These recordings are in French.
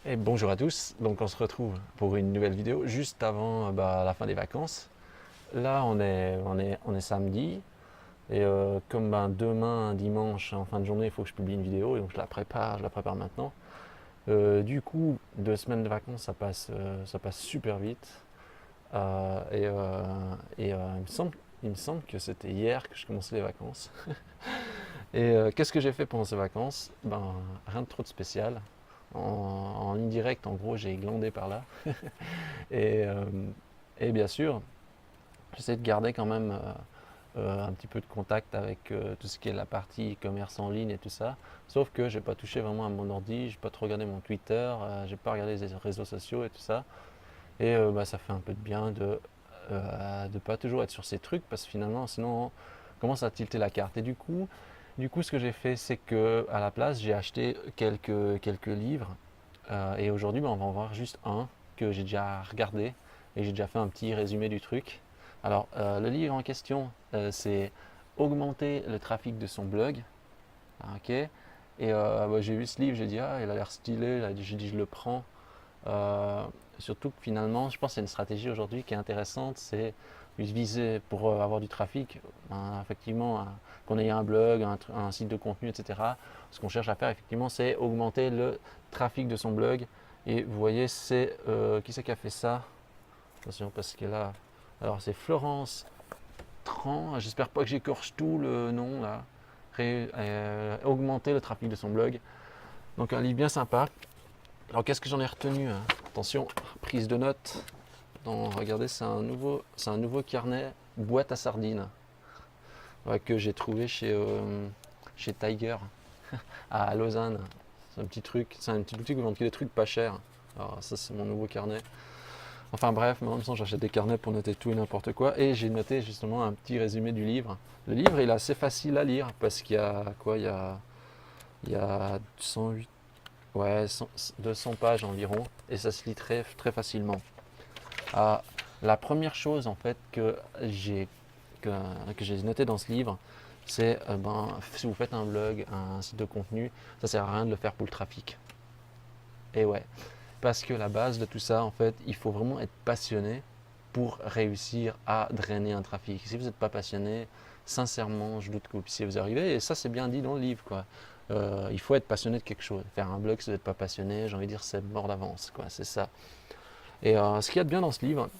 Et bonjour à tous, donc on se retrouve pour une nouvelle vidéo juste avant la fin des vacances. Là on est samedi et comme demain dimanche en fin de journée il faut que je publie une vidéo et donc je la prépare maintenant. Du coup 2 semaines de vacances ça passe super vite. Il me semble que c'était hier que je commençais les vacances. Et qu'est-ce que j'ai fait pendant ces vacances? Rien de trop de spécial. En indirect, en gros, j'ai glandé par là. Et, euh, et bien sûr, j'essaie de garder quand même un petit peu de contact avec tout ce qui est la partie commerce en ligne et tout ça. Sauf que j'ai pas touché vraiment à mon ordi, j'ai pas trop regardé mon Twitter, j'ai pas regardé les réseaux sociaux et tout ça. Et ça fait un peu de bien de pas toujours être sur ces trucs parce que finalement, sinon, on commence à tilter la carte. Et du coup, ce que j'ai fait, c'est que à la place, j'ai acheté quelques livres. Et aujourd'hui, on va en voir juste un que j'ai déjà regardé et j'ai déjà fait un petit résumé du truc. Alors, le livre en question, c'est Augmenter le trafic de son blog. Ah, ok. Et j'ai vu ce livre, j'ai dit, ah, il a l'air stylé. Là, j'ai dit, je le prends. Euh, Surtout que finalement, je pense que c'est une stratégie aujourd'hui qui est intéressante, c'est viser pour avoir du trafic, effectivement, qu'on ait un blog, un site de contenu, etc. Ce qu'on cherche à faire, effectivement, c'est augmenter le trafic de son blog. Et vous voyez, c'est qui c'est qui a fait ça? Attention, parce que là, alors c'est Florence Tran, j'espère pas que j'écorche tout le nom là. Augmenter le trafic de son blog. Donc un livre bien sympa. Alors qu'est-ce que j'en ai retenu, hein? Attention, prise de notes. Regardez, c'est un nouveau carnet boîte à sardines, ouais, que j'ai trouvé chez Tiger à Lausanne. C'est un petit truc, c'est un petit boutique où ils vendent des trucs pas chers. Alors ça c'est mon nouveau carnet. Enfin bref, maintenant j'achète des carnets pour noter tout et n'importe quoi. Et j'ai noté justement un petit résumé du livre. Le livre il est assez facile à lire parce qu'il y a quoi? Il y a 108, ouais, 200 pages environ. Et ça se lit très, très facilement. Ah, la première chose en fait que, que j'ai noté dans ce livre, c'est si vous faites un blog, un site de contenu, ça sert à rien de le faire pour le trafic. Et ouais, parce que la base de tout ça, en fait, il faut vraiment être passionné pour réussir à drainer un trafic. Si vous n'êtes pas passionné, sincèrement, je doute que vous puissiez vous arriver. Et ça, c'est bien dit dans le livre, quoi. Il faut être passionné de quelque chose. Faire un blog, si vous n'êtes pas passionné, j'ai envie de dire, c'est mort d'avance, quoi. C'est ça. Et ce qu'il y a de bien dans ce livre,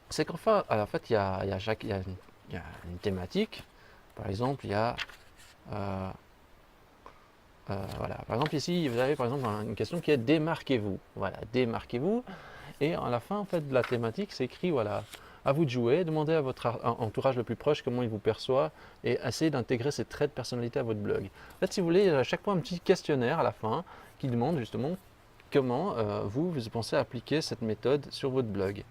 c'est qu'en fait, il y a une thématique. Par exemple, il y a voilà. Par exemple ici, vous avez par exemple une question qui est démarquez-vous. Voilà, démarquez-vous. Et à la fin en fait de la thématique, c'est écrit voilà, à vous de jouer, demandez à votre entourage le plus proche comment il vous perçoit et essayez d'intégrer ces traits de personnalité à votre blog. En fait, si vous voulez, il y a à chaque fois un petit questionnaire à la fin qui demande justement comment vous pensez appliquer cette méthode sur votre blog.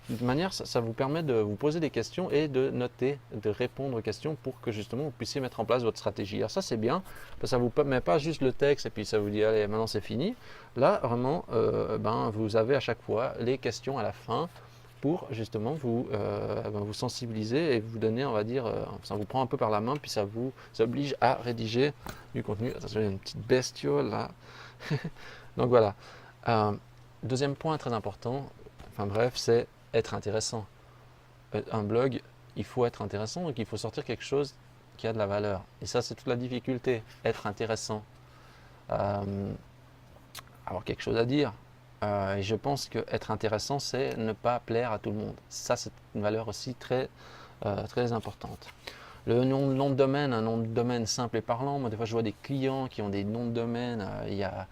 De toute manière, ça vous permet de vous poser des questions et de noter, de répondre aux questions pour que justement vous puissiez mettre en place votre stratégie. Alors ça c'est bien, parce que ça ne vous met pas juste le texte et puis ça vous dit allez maintenant c'est fini. Là vraiment, vous avez à chaque fois les questions à la fin pour justement vous sensibiliser et vous donner, on va dire, ça vous prend un peu par la main puis ça vous oblige à rédiger du contenu. Attention, il y a une petite bestiole là. Donc voilà. Euh, Deuxième point très important, enfin bref, c'est être intéressant. Un blog, il faut être intéressant, donc il faut sortir quelque chose qui a de la valeur. Et ça, c'est toute la difficulté, être intéressant. Euh, Avoir quelque chose à dire. Et je pense que être intéressant, c'est ne pas plaire à tout le monde. Ça, c'est une valeur aussi très, très importante. Le nom de domaine, un nom de domaine simple et parlant. Moi, des fois, je vois des clients qui ont des noms de domaine. Il y a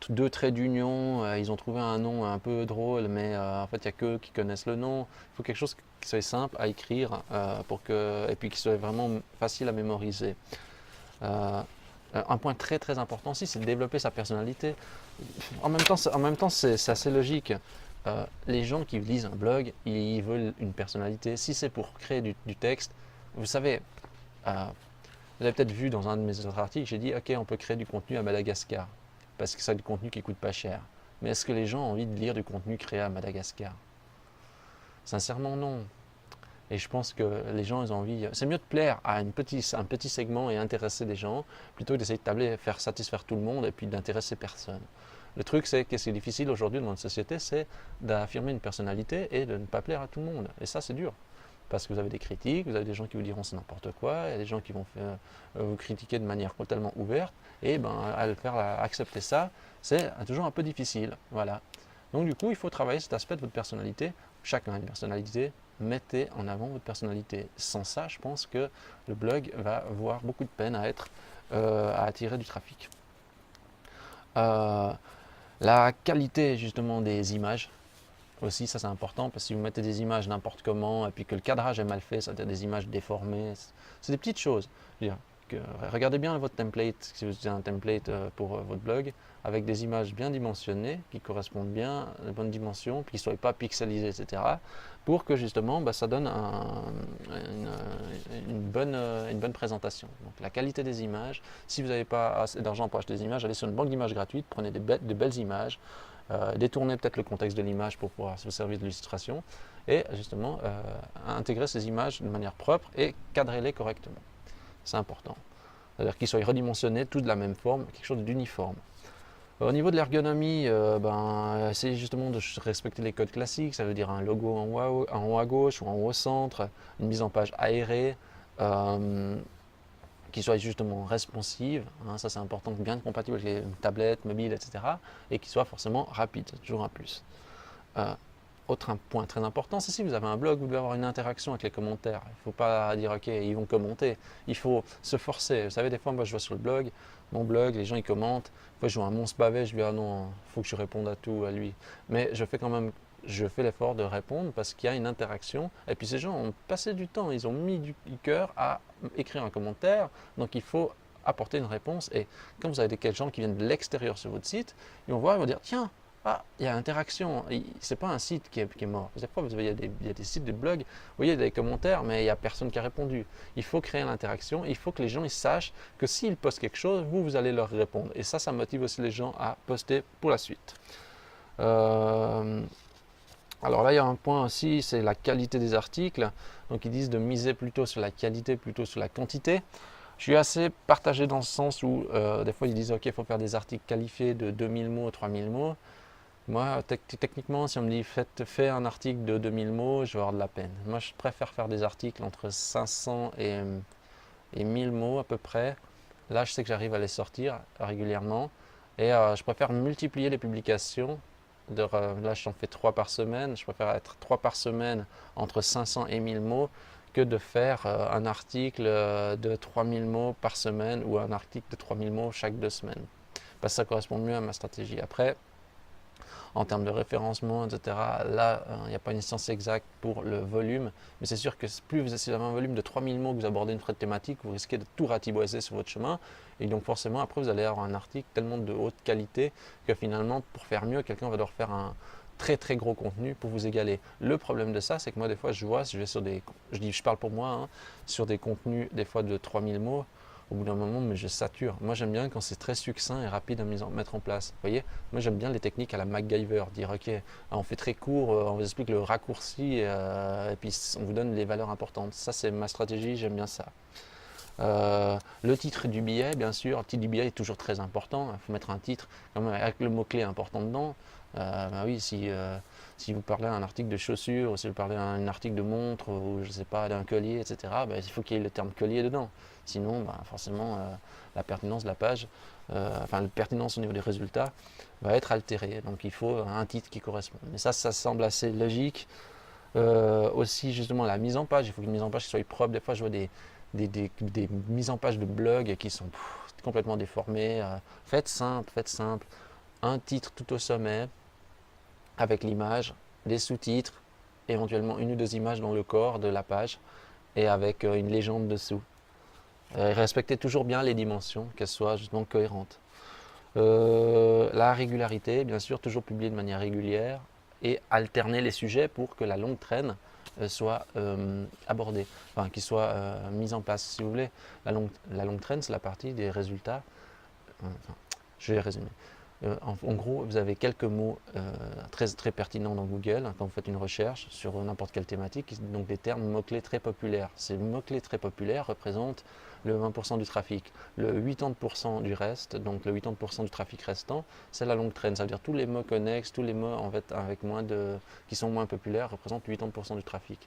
deux traits d'union. Ils ont trouvé un nom un peu drôle, mais en fait, il n'y a qu'eux qui connaissent le nom. Il faut quelque chose qui soit simple à écrire et puis qui soit vraiment facile à mémoriser. Euh, un point très très important aussi, c'est de développer sa personnalité. En même temps c'est assez logique. Les gens qui lisent un blog, ils veulent une personnalité. Si c'est pour créer du texte, vous savez, euh, vous avez peut-être vu dans un de mes autres articles, j'ai dit, ok, on peut créer du contenu à Madagascar, parce que c'est du contenu qui coûte pas cher. Mais est-ce que les gens ont envie de lire du contenu créé à Madagascar? Sincèrement, non. Et je pense que les gens, ils ont envie. C'est mieux de plaire à un petit segment et intéresser des gens plutôt que d'essayer de tabler, faire satisfaire tout le monde et puis d'intéresser personne. Le truc, c'est que c'est difficile aujourd'hui dans notre société, c'est d'affirmer une personnalité et de ne pas plaire à tout le monde. Et ça, c'est dur. Parce que vous avez des critiques, vous avez des gens qui vous diront c'est n'importe quoi, il y a des gens qui vont vous critiquer de manière totalement ouverte, et ben, à le faire accepter ça, c'est toujours un peu difficile. Voilà. Donc du coup, il faut travailler cet aspect de votre personnalité. Chacun a une personnalité, mettez en avant votre personnalité. Sans ça, je pense que le blog va avoir beaucoup de peine à attirer du trafic. La qualité justement des images, aussi, ça c'est important parce que si vous mettez des images n'importe comment et puis que le cadrage est mal fait, ça veut dire des images déformées, c'est des petites choses. Je veux dire, regardez bien votre template, si vous utilisez un template pour votre blog, avec des images bien dimensionnées, qui correspondent bien à la bonne dimension, puis qui ne soient pas pixelisées, etc. Pour que justement ça donne une bonne présentation. Donc la qualité des images, si vous n'avez pas assez d'argent pour acheter des images, allez sur une banque d'images gratuite, prenez de belles images, détournez peut-être le contexte de l'image pour pouvoir se servir de l'illustration et justement intégrer ces images de manière propre et cadrez-les correctement. C'est important. C'est-à-dire qu'ils soient redimensionnés, tous de la même forme, quelque chose d'uniforme. Au niveau de l'ergonomie, essayez justement de respecter les codes classiques, ça veut dire un logo en haut à gauche ou en haut au centre, une mise en page aérée, qui soit justement responsive, hein, ça c'est important, bien compatible avec les tablettes, mobiles, etc. Et qui soit forcément rapide, c'est toujours un plus. Autre point très important, c'est si vous avez un blog, vous devez avoir une interaction avec les commentaires. Il ne faut pas dire ok, ils vont commenter. Il faut se forcer. Vous savez, des fois, moi je vois sur le blog, mon blog, les gens ils commentent. Des fois, je vois un monstre bavet, je dis ah non, il faut que je réponde à tout à lui. Mais je fais l'effort de répondre parce qu'il y a une interaction. Et puis ces gens ont passé du temps, ils ont mis du cœur à écrire un commentaire. Donc il faut apporter une réponse. Et quand vous avez des gens qui viennent de l'extérieur sur votre site, ils vont voir, ils vont dire tiens, ah, il y a interaction, c'est pas un site qui est mort. Des fois, il y a des sites de blog, vous voyez, il y a des commentaires, mais il n'y a personne qui a répondu. Il faut créer l'interaction, il faut que les gens ils sachent que s'ils postent quelque chose, vous allez leur répondre. Et ça motive aussi les gens à poster pour la suite. Alors là, il y a un point aussi, c'est la qualité des articles. Donc, ils disent de miser plutôt sur la qualité, plutôt sur la quantité. Je suis assez partagé dans ce sens où des fois, ils disent ok, il faut faire des articles qualifiés de 2000 mots, 3000 mots. Moi, techniquement, si on me dit fais un article de 2000 mots, je vais avoir de la peine. Moi, je préfère faire des articles entre 500 et 1000 mots à peu près. Là, je sais que j'arrive à les sortir régulièrement. Et je préfère multiplier les publications. Là, j'en fais 3 par semaine. Je préfère être 3 par semaine entre 500 et 1000 mots que de faire un article de 3000 mots par semaine ou un article de 3000 mots chaque 2 semaines. Parce que ça correspond mieux à ma stratégie. Après, en termes de référencement, etc. Là, il n'y a pas une science exacte pour le volume, mais c'est sûr que si vous avez un volume de 3000 mots que vous abordez une thématique, vous risquez de tout ratiboiser sur votre chemin, et donc forcément après vous allez avoir un article tellement de haute qualité que finalement pour faire mieux, quelqu'un va devoir faire un très très gros contenu pour vous égaler. Le problème de ça, c'est que moi des fois je vois, si je vais sur je parle pour moi, hein, sur des contenus des fois de 3000 mots, au bout d'un moment, mais je sature. Moi, j'aime bien quand c'est très succinct et rapide à mettre en place. Vous voyez, moi, j'aime bien les techniques à la MacGyver. Dire, ok, on fait très court, on vous explique le raccourci et puis on vous donne les valeurs importantes. Ça, c'est ma stratégie, j'aime bien ça. Le titre du billet, bien sûr, le titre du billet est toujours très important. Il faut mettre un titre avec le mot-clé important dedans. Oui, si vous parlez d'un article de chaussures, ou si vous parlez d'un article de montre, ou je sais pas, d'un collier, etc., il faut qu'il y ait le terme collier dedans. Sinon, forcément, la pertinence de la page, la pertinence au niveau des résultats va être altérée. Donc il faut un titre qui correspond. Mais ça semble assez logique. Aussi, justement, la mise en page, il faut qu'une mise en page soit propre. Des fois, je vois des mises en page de blog qui sont complètement déformées. Faites simple. Un titre tout au sommet, avec l'image, des sous-titres, éventuellement une ou deux images dans le corps de la page et avec une légende dessous. Respectez toujours bien les dimensions, qu'elles soient justement cohérentes. La régularité, bien sûr, toujours publier de manière régulière et alterner les sujets pour que la longue traîne soit abordée, qu'il soit mise en place, si vous voulez. La longue traîne, c'est la partie des résultats. Je vais résumer. En gros, vous avez quelques mots très, très pertinents dans Google quand vous faites une recherche sur n'importe quelle thématique, donc des termes mots-clés très populaires. Ces mots-clés très populaires représentent le 20% du trafic. Le 80% du reste, donc le 80% du trafic restant, c'est la longue traîne. Ça veut dire tous les mots connexes, tous les mots en fait, qui sont moins populaires représentent 80% du trafic.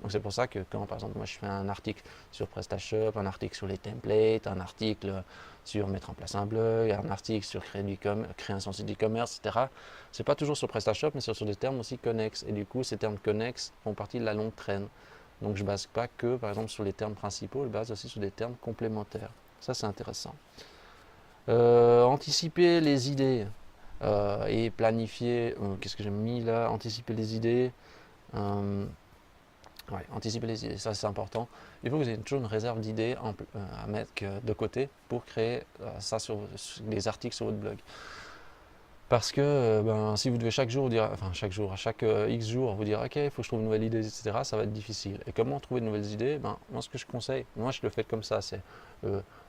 Donc c'est pour ça que quand par exemple moi je fais un article sur PrestaShop, un article sur les templates, un article sur mettre en place un blog, un article sur créer son site d'e-commerce, etc. C'est pas toujours sur PrestaShop, mais c'est sur des termes aussi connexes. Et du coup, ces termes connexes font partie de la longue traîne. Donc je ne base pas que par exemple sur les termes principaux, je base aussi sur des termes complémentaires. Ça c'est intéressant. Anticiper les idées et planifier. Qu'est-ce que j'ai mis là? Anticiper les idées. Ouais, anticiper les idées, ça c'est important. Il faut que vous ayez toujours une réserve d'idées à mettre de côté pour créer ça sur des articles sur votre blog. Parce que si vous devez chaque jour dire, enfin chaque jour, à chaque X jours, vous dire ok, il faut que je trouve une nouvelle idée, etc., ça va être difficile. Et comment trouver de nouvelles idées? Moi ce que je conseille, moi je le fais comme ça, c'est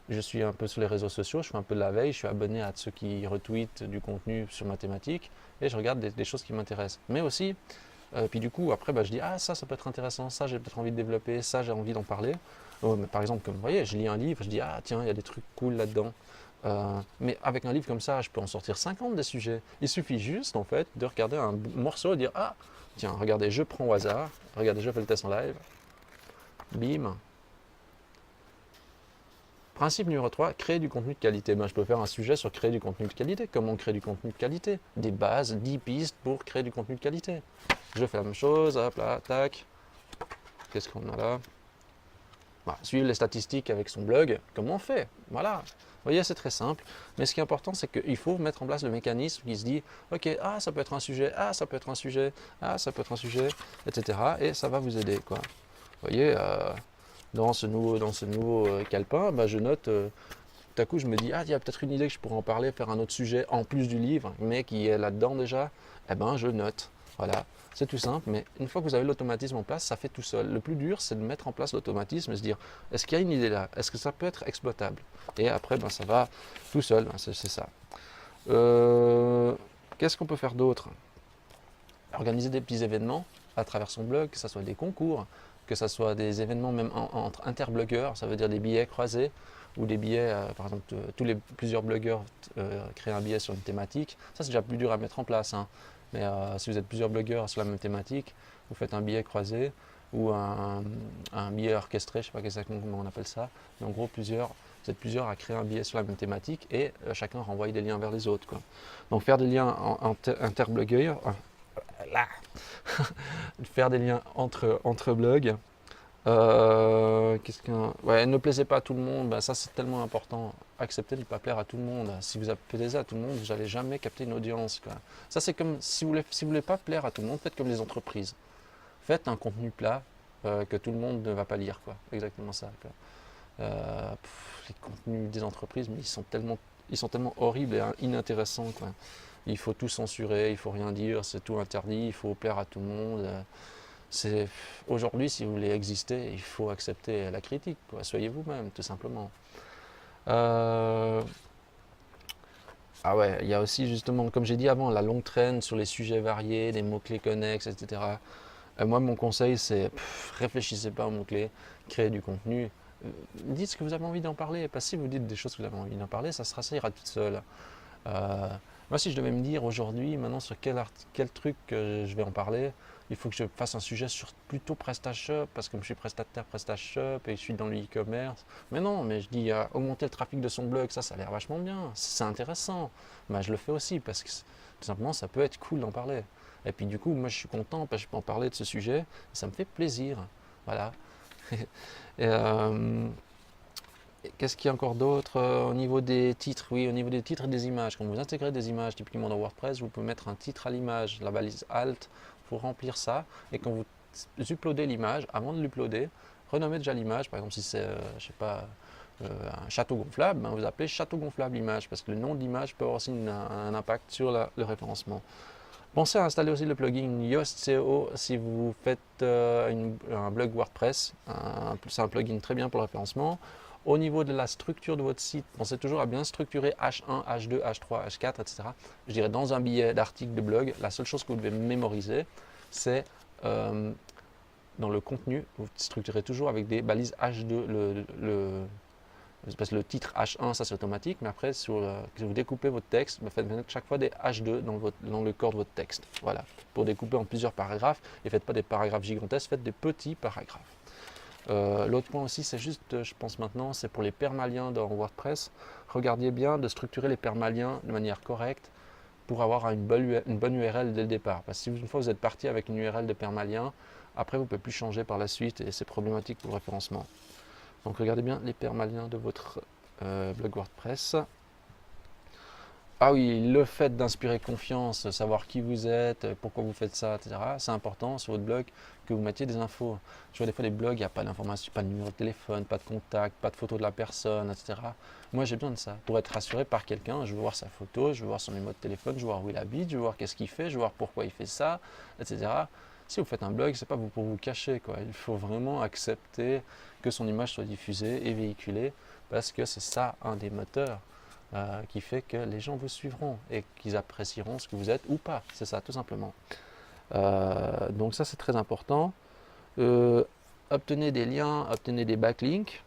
je suis un peu sur les réseaux sociaux, je fais un peu de la veille, je suis abonné à ceux qui retweetent du contenu sur ma thématique et je regarde des choses qui m'intéressent. Mais aussi, puis du coup, après, je dis, ah, ça peut être intéressant, ça, j'ai peut-être envie de développer, ça, j'ai envie d'en parler. Mais par exemple, comme vous voyez, je lis un livre, je dis, ah, tiens, il y a des trucs cool là-dedans. Mais avec un livre comme ça, je peux en sortir 50 des sujets. Il suffit juste, en fait, de regarder un morceau et dire, ah, tiens, regardez, je prends au hasard, regardez, je fais le test en live, bim. Principe numéro 3, créer du contenu de qualité. Je peux faire un sujet sur créer du contenu de qualité. Comment créer du contenu de qualité? Des bases, 10 pistes pour créer du contenu de qualité. Je fais la même chose, hop là, tac. Qu'est-ce qu'on a là? Suivre les statistiques avec son blog, comment on fait? Voilà. Vous voyez, c'est très simple. Mais ce qui est important, c'est qu'il faut mettre en place le mécanisme qui se dit, ok, ah, ça peut être un sujet, ah, ça peut être un sujet, ah, ça peut être un sujet, etc. Et ça va vous aider, quoi. Vous voyez, dans ce nouveau calepin, je note, tout à coup je me dis, ah, il y a peut-être une idée que je pourrais en parler, faire un autre sujet en plus du livre, mais qui est là-dedans déjà, je note. Voilà, c'est tout simple, mais une fois que vous avez l'automatisme en place, ça fait tout seul. Le plus dur, c'est de mettre en place l'automatisme et se dire, est-ce qu'il y a une idée là? Est-ce que ça peut être exploitable? Et après, ça va tout seul, c'est ça. Qu'est-ce qu'on peut faire d'autre? Organiser des petits événements à travers son blog, que ce soit des concours, que ce soit des événements même entre interblogueurs, ça veut dire des billets croisés, ou des billets, par exemple, plusieurs blogueurs créent un billet sur une thématique. Ça, c'est déjà plus dur à mettre en place, hein. Mais si vous êtes plusieurs blogueurs sur la même thématique, vous faites un billet croisé ou un billet orchestré, je ne sais pas exactement comment on appelle ça, mais en gros, vous êtes plusieurs à créer un billet sur la même thématique et chacun renvoie des liens vers les autres, quoi. Donc faire des liens interblogueurs, faire des liens entre blogs. Ne plaisez pas à tout le monde, ça c'est tellement important. Acceptez de ne pas plaire à tout le monde. Si vous plaisez à tout le monde, vous n'allez jamais capter une audience, quoi. Ça c'est comme si vous voulez pas plaire à tout le monde, faites comme les entreprises. Faites un contenu plat que tout le monde ne va pas lire, quoi. Exactement ça, quoi. Les contenus des entreprises, mais ils sont tellement horribles et inintéressants, quoi. Il faut tout censurer, il faut rien dire, c'est tout interdit, il faut plaire à tout le monde. Aujourd'hui, si vous voulez exister, il faut accepter la critique, quoi. Soyez vous-même, tout simplement. Ah ouais, il y a aussi justement, comme j'ai dit avant, la longue traîne sur les sujets variés, les mots-clés connexes, etc. Moi, mon conseil, c'est réfléchissez pas aux mots-clés, créez du contenu. Dites ce que vous avez envie d'en parler, parce que si vous dites des choses que vous avez envie d'en parler, ça ira tout seul. Moi, si je devais me dire aujourd'hui, maintenant, sur quel truc je vais en parler, il faut que je fasse un sujet sur plutôt PrestaShop, parce que je suis prestataire PrestaShop et je suis dans le e-commerce. Mais non, mais je dis augmenter le trafic de son blog, ça a l'air vachement bien, c'est intéressant. Je le fais aussi, parce que tout simplement, ça peut être cool d'en parler. Et puis du coup, moi, je suis content, parce que je peux en parler de ce sujet, ça me fait plaisir. Voilà. Et, qu'est-ce qu'il y a encore d'autre au niveau des titres? Oui, au niveau des titres et des images. Quand vous intégrez des images typiquement dans WordPress, vous pouvez mettre un titre à l'image, la balise Alt, il faut remplir ça. Et quand vous uploadez l'image, avant de l'uploader, renommez déjà l'image. Par exemple, si c'est, je sais pas, un château gonflable, vous appelez château gonflable image, parce que le nom de l'image peut avoir aussi un impact sur le référencement. Pensez à installer aussi le plugin Yoast SEO si vous faites un blog WordPress. C'est un plugin très bien pour le référencement. Au niveau de la structure de votre site, pensez toujours à bien structurer H1, H2, H3, H4, etc. Je dirais dans un billet d'article de blog, la seule chose que vous devez mémoriser, c'est dans le contenu, vous structurez toujours avec des balises H2, parce que le titre H1, ça c'est automatique, mais après, si vous découpez votre texte, faites chaque fois des H2 dans le corps de votre texte. Voilà, pour découper en plusieurs paragraphes, et faites pas des paragraphes gigantesques, faites des petits paragraphes. L'autre point aussi, c'est juste, je pense maintenant, c'est pour les permaliens dans WordPress. Regardez bien de structurer les permaliens de manière correcte pour avoir une bonne URL dès le départ. Parce que si une fois vous êtes parti avec une URL de permalien, après vous ne pouvez plus changer par la suite et c'est problématique pour le référencement. Donc regardez bien les permaliens de votre blog WordPress. Ah oui, le fait d'inspirer confiance, savoir qui vous êtes, pourquoi vous faites ça, etc. C'est important sur votre blog que vous mettiez des infos. Je vois des fois des blogs, il n'y a pas d'informations, pas de numéro de téléphone, pas de contact, pas de photo de la personne, etc. Moi j'ai besoin de ça. Pour être rassuré par quelqu'un, je veux voir sa photo, je veux voir son numéro de téléphone, je veux voir où il habite, je veux voir qu'est-ce qu'il fait, je veux voir pourquoi il fait ça, etc. Si vous faites un blog, c'est pas pour vous cacher, quoi. Il faut vraiment accepter que son image soit diffusée et véhiculée parce que c'est ça un des moteurs qui fait que les gens vous suivront et qu'ils apprécieront ce que vous êtes ou pas. C'est ça, tout simplement. Donc ça, c'est très important. Obtenez des liens, obtenez des backlinks.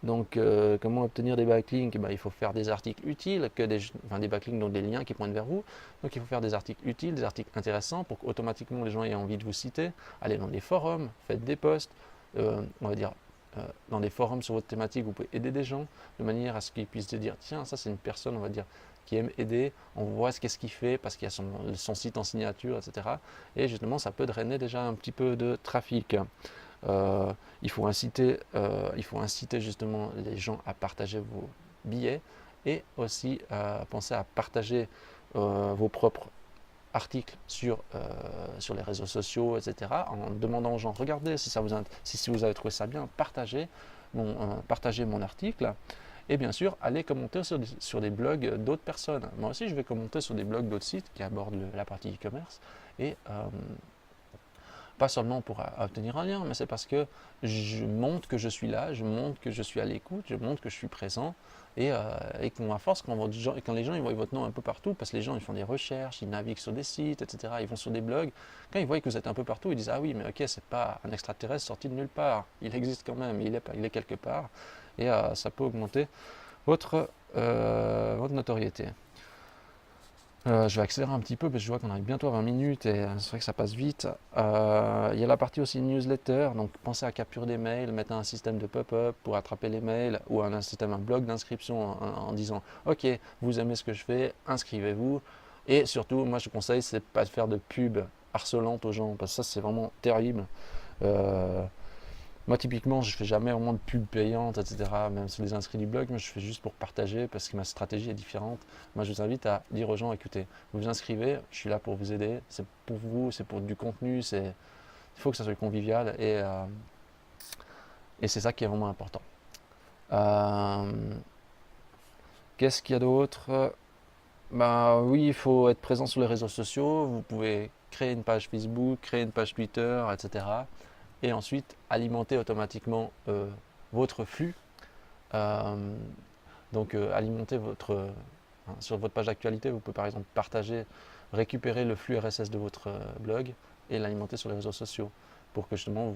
Donc, comment obtenir des backlinks? Il faut faire des articles utiles, des backlinks, donc des liens qui pointent vers vous. Donc, il faut faire des articles utiles, des articles intéressants pour qu'automatiquement les gens aient envie de vous citer. Allez dans des forums, faites des posts, on va dire, dans des forums sur votre thématique, vous pouvez aider des gens de manière à ce qu'ils puissent se dire tiens, ça c'est une personne, on va dire, qui aime aider, on voit qu'est-ce qu'il fait parce qu'il y a son site en signature, etc. Et justement, ça peut drainer déjà un petit peu de trafic. Il faut inciter justement les gens à partager vos billets et aussi penser à partager vos propres articles sur les réseaux sociaux, etc. En demandant aux gens, regardez si vous avez trouvé ça bien, partagez mon article. Et bien sûr, allez commenter sur des blogs d'autres personnes. Moi aussi, je vais commenter sur des blogs d'autres sites qui abordent la partie e-commerce. Et pas seulement pour obtenir un lien, mais c'est parce que je montre que je suis là, je montre que je suis à l'écoute, je montre que je suis présent. Et qu'à force, quand les gens ils voient votre nom un peu partout, parce que les gens ils font des recherches, ils naviguent sur des sites, etc., ils vont sur des blogs, quand ils voient que vous êtes un peu partout, ils disent ah oui, mais ok, c'est pas un extraterrestre sorti de nulle part, il existe quand même, il est quelque part, et ça peut augmenter votre notoriété. Je vais accélérer un petit peu parce que je vois qu'on arrive bientôt à 20 minutes et c'est vrai que ça passe vite. Il y a la partie aussi newsletter, donc pensez à capturer des mails, mettre un système de pop-up pour attraper les mails ou un blog d'inscription en disant ok, vous aimez ce que je fais, inscrivez-vous. Et surtout, moi je conseille, c'est pas de faire de pub harcelante aux gens parce que ça c'est vraiment terrible. Moi, typiquement, je ne fais jamais vraiment de pub payante, etc. Même sur les inscrits du blog, mais je fais juste pour partager parce que ma stratégie est différente. Moi, je vous invite à dire aux gens, écoutez, vous vous inscrivez, je suis là pour vous aider, c'est pour vous, c'est pour du contenu, il faut que ça soit convivial et c'est ça qui est vraiment important. Qu'est-ce qu'il y a d'autre? Oui, il faut être présent sur les réseaux sociaux. Vous pouvez créer une page Facebook, créer une page Twitter, etc. Et ensuite alimenter automatiquement votre flux. Alimenter sur votre page d'actualité, vous pouvez par exemple récupérer le flux RSS de votre blog et l'alimenter sur les réseaux sociaux pour que justement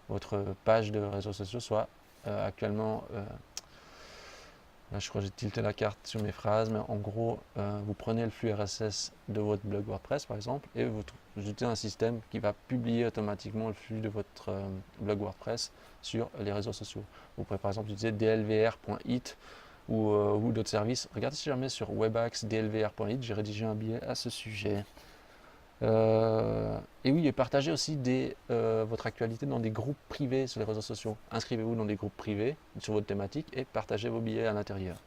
votre page de réseaux sociaux soit actuellement là, je crois que j'ai tilté la carte sur mes phrases, mais en gros, vous prenez le flux RSS de votre blog WordPress, par exemple, et vous ajoutez un système qui va publier automatiquement le flux de votre blog WordPress sur les réseaux sociaux. Vous pouvez par exemple utiliser dlvr.it ou d'autres services. Regardez si jamais sur Webax dlvr.it, j'ai rédigé un billet à ce sujet. Et oui, et partagez aussi votre actualité dans des groupes privés sur les réseaux sociaux. Inscrivez-vous dans des groupes privés sur votre thématique et partagez vos billets à l'intérieur.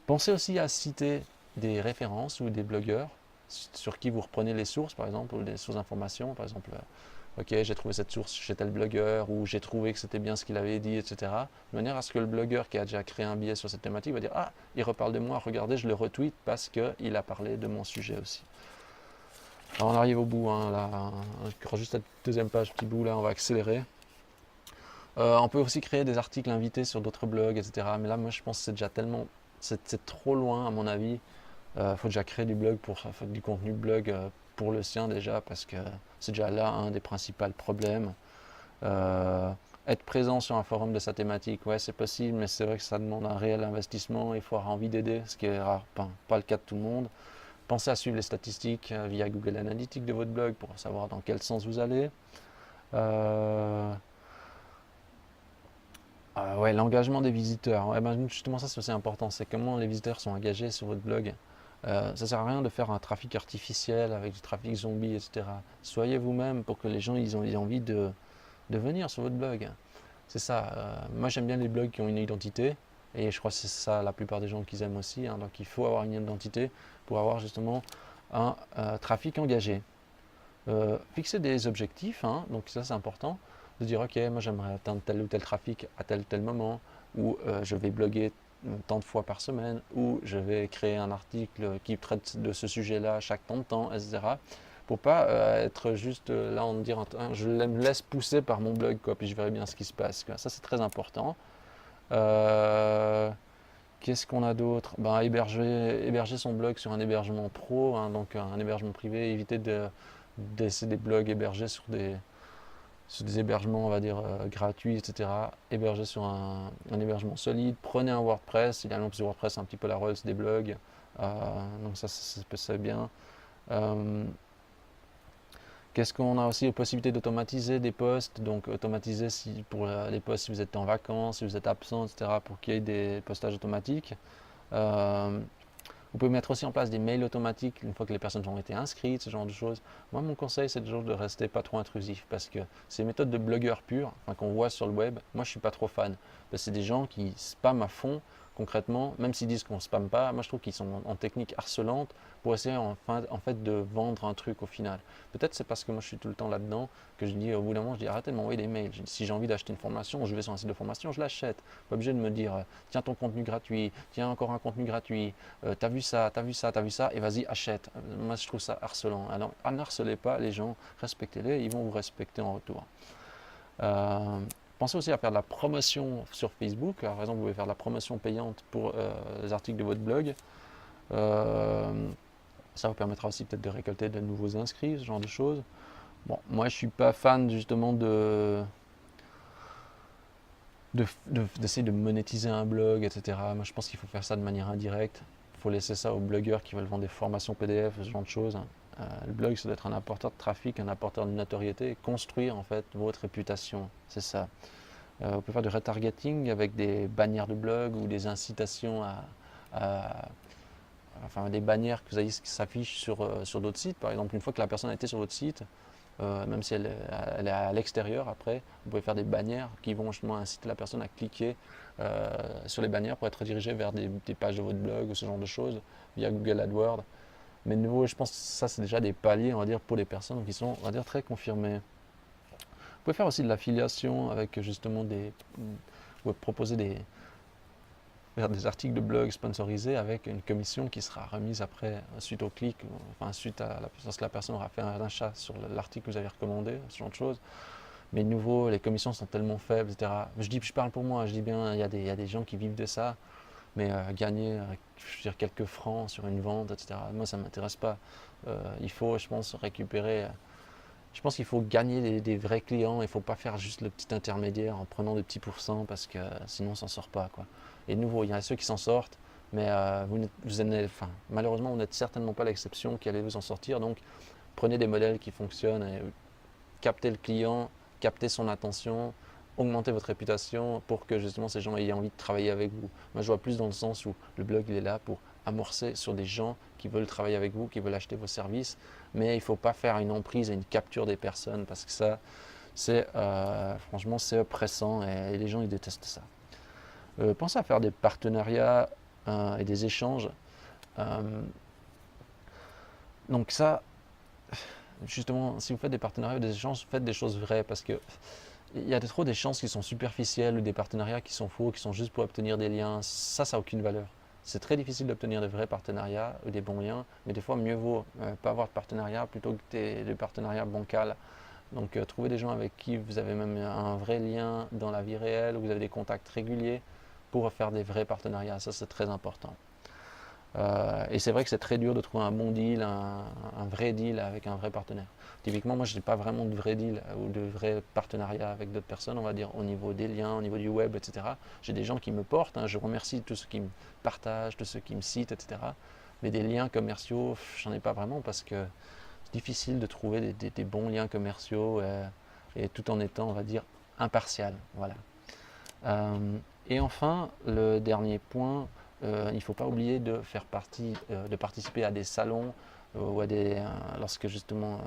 Pensez aussi à citer des références ou des blogueurs sur qui vous reprenez les sources, par exemple, ou des sources d'informations, par exemple. Ok, j'ai trouvé cette source chez tel blogueur, ou j'ai trouvé que c'était bien ce qu'il avait dit, etc. De manière à ce que le blogueur qui a déjà créé un billet sur cette thématique va dire ah, il reparle de moi, regardez, je le retweet parce qu'il a parlé de mon sujet aussi. Alors on arrive au bout, là. Juste cette deuxième page, petit bout là, on va accélérer. On peut aussi créer des articles invités sur d'autres blogs, etc. Mais là, moi, je pense que c'est déjà tellement, c'est trop loin à mon avis. Faut déjà créer du blog du contenu blog pour le sien déjà, parce que c'est déjà là un des principaux problèmes. Euh, Être présent sur un forum de sa thématique, ouais, c'est possible, mais c'est vrai que ça demande un réel investissement. Il faut avoir envie d'aider, ce qui est rare, pas le cas de tout le monde. Pensez à suivre les statistiques via Google Analytics de votre blog pour savoir dans quel sens vous allez. Euh, ouais, l'engagement des visiteurs. Ouais, ben justement, ça c'est aussi important. C'est comment les visiteurs sont engagés sur votre blog. Ça sert à rien de faire un trafic artificiel avec du trafic zombie, etc. Soyez vous-même pour que les gens ils aient envie de venir sur votre blog. C'est ça. Moi, j'aime bien les blogs qui ont une identité. Et je crois que c'est ça la plupart des gens qu'ils aiment aussi, hein. Donc, il faut avoir une identité pour avoir justement un trafic engagé. Fixer des objectifs, hein. Donc ça, c'est important. De dire, OK, moi, j'aimerais atteindre tel ou tel trafic à tel ou tel moment, ou je vais bloguer tant de fois par semaine, ou je vais créer un article qui traite de ce sujet-là chaque tant de temps, etc. Pour pas être juste là en dire je me laisse pousser par mon blog, quoi, puis je verrai bien ce qui se passe, quoi. Ça c'est très important. Euh, Qu'est-ce qu'on a d'autre? Ben, héberger son blog sur un hébergement pro, hein, donc un hébergement privé, éviter de laisser des blogs hébergés sur des hébergements, on va dire, gratuits, etc. Héberger sur un hébergement solide. Prenez un WordPress, idéalement parce que WordPress c'est un petit peu la Rolls des blogs. Donc ça c'est bien. Euh, Qu'est-ce qu'on a aussi la possibilité d'automatiser des posts, donc automatiser pour les posts si vous êtes en vacances, si vous êtes absent, etc., pour qu'il y ait des postages automatiques. Euh, vous pouvez mettre aussi en place des mails automatiques une fois que les personnes ont été inscrites, ce genre de choses. Moi, mon conseil, c'est toujours de rester pas trop intrusif parce que ces méthodes de blogueurs purs, enfin, qu'on voit sur le web, moi, je suis pas trop fan. Parce que c'est des gens qui spamment à fond, concrètement, même s'ils disent qu'on spamme pas. Moi, je trouve qu'ils sont en technique harcelante pour essayer en fait de vendre un truc au final. Peut-être c'est parce que moi, je suis tout le temps là-dedans que je dis au bout d'un moment, je dis arrêtez de m'envoyer des mails. Si j'ai envie d'acheter une formation, je vais sur un site de formation, je l'achète. Pas obligé de me dire tiens ton contenu gratuit, tiens encore un contenu gratuit. T'as vu ça, t'as vu ça, t'as vu ça, et vas-y, achète. Moi, je trouve ça harcelant. Alors, n'harcelez pas les gens, respectez-les, ils vont vous respecter en retour. Euh, Pensez aussi à faire de la promotion sur Facebook. Alors, par exemple, vous pouvez faire de la promotion payante pour les articles de votre blog. Euh, Ça vous permettra aussi peut-être de récolter de nouveaux inscrits, ce genre de choses. Bon, moi, je suis pas fan justement d'essayer de monétiser un blog, etc. Moi, je pense qu'il faut faire ça de manière indirecte. Il faut laisser ça aux blogueurs qui veulent vendre des formations PDF, ce genre de choses. Le blog, ça doit être un apporteur de trafic, un apporteur de notoriété, et construire en fait votre réputation. C'est ça. On peut faire du retargeting avec des bannières de blog ou des incitations enfin des bannières que vous avez qui s'affichent sur d'autres sites. Par exemple, une fois que la personne a été sur votre site, même si elle est à l'extérieur après, vous pouvez faire des bannières qui vont justement inciter la personne à cliquer sur les bannières pour être redirigée vers des pages de votre blog ou ce genre de choses via Google AdWords. Mais de nouveau, je pense que ça c'est déjà des paliers, on va dire, pour les personnes qui sont, on va dire, très confirmées. Vous pouvez faire aussi de l'affiliation avec justement vous pouvez proposer faire des articles de blog sponsorisés avec une commission qui sera remise après, suite au clic, enfin suite à lorsque la personne aura fait un achat sur l'article que vous avez recommandé, ce genre de choses. Mais de nouveau, les commissions sont tellement faibles, etc. Je parle pour moi, je dis bien, il y a des gens qui vivent de ça, mais gagner je veux dire, quelques francs sur une vente, etc., moi ça ne m'intéresse pas. Il faut, je pense, récupérer. Je pense qu'il faut gagner des vrais clients, il ne faut pas faire juste le petit intermédiaire en prenant des petits pourcents parce que sinon on ne s'en sort pas, quoi. Et de nouveau, il y en a ceux qui s'en sortent, mais enfin, malheureusement, vous n'êtes certainement pas l'exception qui allait vous en sortir. Donc, prenez des modèles qui fonctionnent et captez le client, captez son attention, augmentez votre réputation pour que justement ces gens aient envie de travailler avec vous. Moi, je vois plus dans le sens où le blog il est là pour amorcer sur des gens qui veulent travailler avec vous, qui veulent acheter vos services, mais il ne faut pas faire une emprise et une capture des personnes parce que ça, franchement, c'est oppressant et les gens ils détestent ça. Pensez à faire des partenariats et des échanges. Euh, donc ça, justement, si vous faites des partenariats ou des échanges, faites des choses vraies parce que il y a trop d'échanges qui sont superficiels ou des partenariats qui sont faux, qui sont juste pour obtenir des liens. Ça n'a aucune valeur. C'est très difficile d'obtenir de vrais partenariats ou des bons liens, mais des fois, mieux vaut pas avoir de partenariat plutôt que des partenariats bancals. Donc trouvez des gens avec qui vous avez même un vrai lien dans la vie réelle, où vous avez des contacts réguliers pour faire des vrais partenariats. Ça, c'est très important. Et c'est vrai que c'est très dur de trouver un bon deal, un vrai deal avec un vrai partenaire. Typiquement, moi, je n'ai pas vraiment de vrai deal ou de vrai partenariat avec d'autres personnes, on va dire, au niveau des liens, au niveau du web, etc. J'ai des gens qui me portent, hein, je remercie tous ceux qui me partagent, tous ceux qui me citent, etc. Mais des liens commerciaux, j'en ai pas vraiment parce que c'est difficile de trouver des bons liens commerciaux et tout en étant, on va dire, impartial. Voilà. Et enfin, le dernier point, il ne faut pas oublier de faire partie, de participer à des salons ou à lorsque justement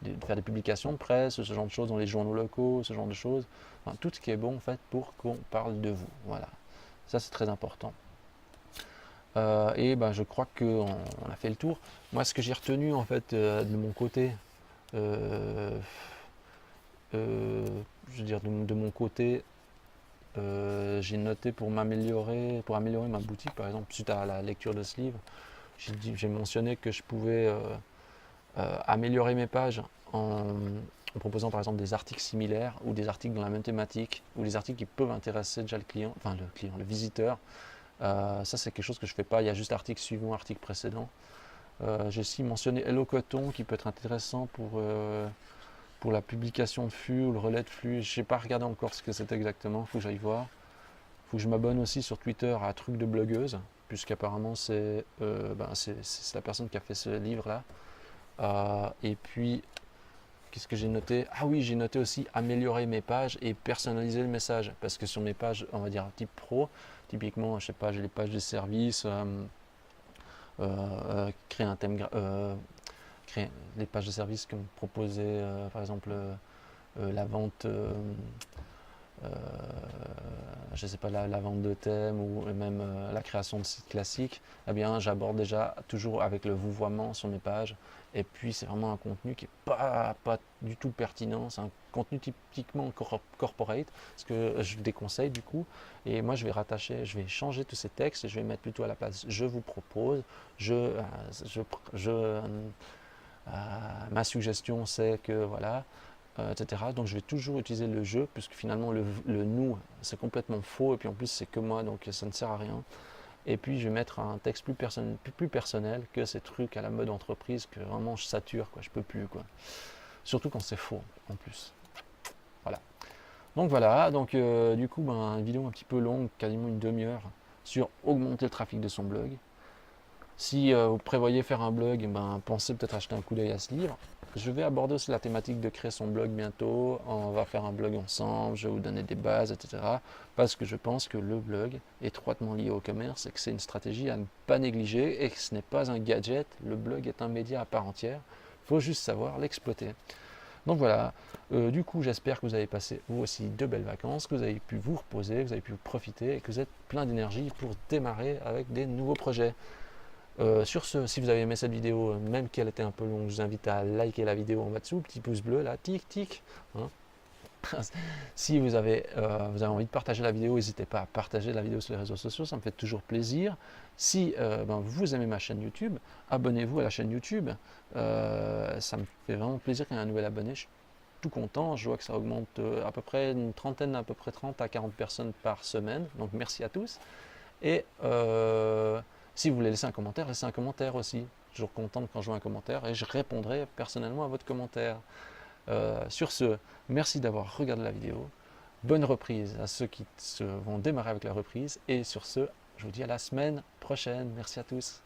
de faire des publications de presse, ce genre de choses dans les journaux locaux, ce genre de choses. Enfin, tout ce qui est bon en fait pour qu'on parle de vous. Voilà, ça c'est très important. Et ben, je crois qu'on a fait le tour. Moi, ce que j'ai retenu en fait de mon côté, euh, je veux dire de mon côté, j'ai noté pour améliorer ma boutique, par exemple, suite à la lecture de ce livre, j'ai mentionné que je pouvais améliorer mes pages en proposant par exemple des articles similaires ou des articles dans la même thématique ou des articles qui peuvent intéresser déjà le visiteur. Ça, c'est quelque chose que je ne fais pas. Il y a juste article suivant, article précédent. J'ai aussi mentionné Hello Coton qui peut être intéressant pour la publication de flux ou le relais de flux. Je n'ai pas regardé encore ce que c'est exactement, il faut que j'aille voir. Il faut que je m'abonne aussi sur Twitter à Truc de blogueuse, puisqu'apparemment c'est la personne qui a fait ce livre-là. Et puis, qu'est-ce que j'ai noté? Ah oui, j'ai noté aussi améliorer mes pages et personnaliser le message. Parce que sur mes pages, on va dire type pro, typiquement, je sais pas, j'ai les pages de service, créer un thème, créer les pages de service comme proposer, par exemple, la vente. Je ne sais pas, la vente de thèmes ou même la création de sites classiques, eh bien j'aborde déjà toujours avec le vouvoiement sur mes pages. Et puis c'est vraiment un contenu qui n'est pas du tout pertinent, c'est un contenu typiquement corporate, ce que je déconseille du coup. Et moi je vais changer tous ces textes et je vais mettre plutôt à la place je vous propose, ma suggestion c'est que voilà, etc. Donc je vais toujours utiliser le je, puisque finalement le nous c'est complètement faux, et puis en plus c'est que moi, donc ça ne sert à rien. Et puis je vais mettre un texte plus personnel que ces trucs à la mode entreprise que vraiment je sature, quoi, je peux plus, quoi. Surtout quand c'est faux en plus. Voilà. Donc voilà, donc du coup une vidéo un petit peu longue, quasiment une demi-heure, sur augmenter le trafic de son blog. Si vous prévoyez faire un blog, pensez peut-être acheter un coup d'œil à ce livre. Je vais aborder aussi la thématique de créer son blog bientôt. On va faire un blog ensemble, je vais vous donner des bases, etc. Parce que je pense que le blog est étroitement lié au commerce et que c'est une stratégie à ne pas négliger et que ce n'est pas un gadget. Le blog est un média à part entière. Il faut juste savoir l'exploiter. Donc voilà, du coup j'espère que vous avez passé vous aussi de belles vacances, que vous avez pu vous reposer, que vous avez pu profiter et que vous êtes plein d'énergie pour démarrer avec des nouveaux projets. Sur ce, si vous avez aimé cette vidéo, même qu'elle était un peu longue, je vous invite à liker la vidéo en bas dessous, petit pouce bleu là, tic tic. Hein. Si vous avez envie de partager la vidéo, n'hésitez pas à partager la vidéo sur les réseaux sociaux, ça me fait toujours plaisir. Si vous aimez ma chaîne YouTube, abonnez-vous à la chaîne YouTube. Ça me fait vraiment plaisir qu'il y ait un nouvel abonné. Je suis tout content, je vois que ça augmente à peu près une trentaine, à peu près 30 à 40 personnes par semaine. Donc merci à tous. Et si vous voulez laisser un commentaire aussi. Toujours content quand je vois un commentaire et je répondrai personnellement à votre commentaire. Sur ce, merci d'avoir regardé la vidéo. Bonne reprise à ceux qui vont démarrer avec la reprise. Et sur ce, je vous dis à la semaine prochaine. Merci à tous.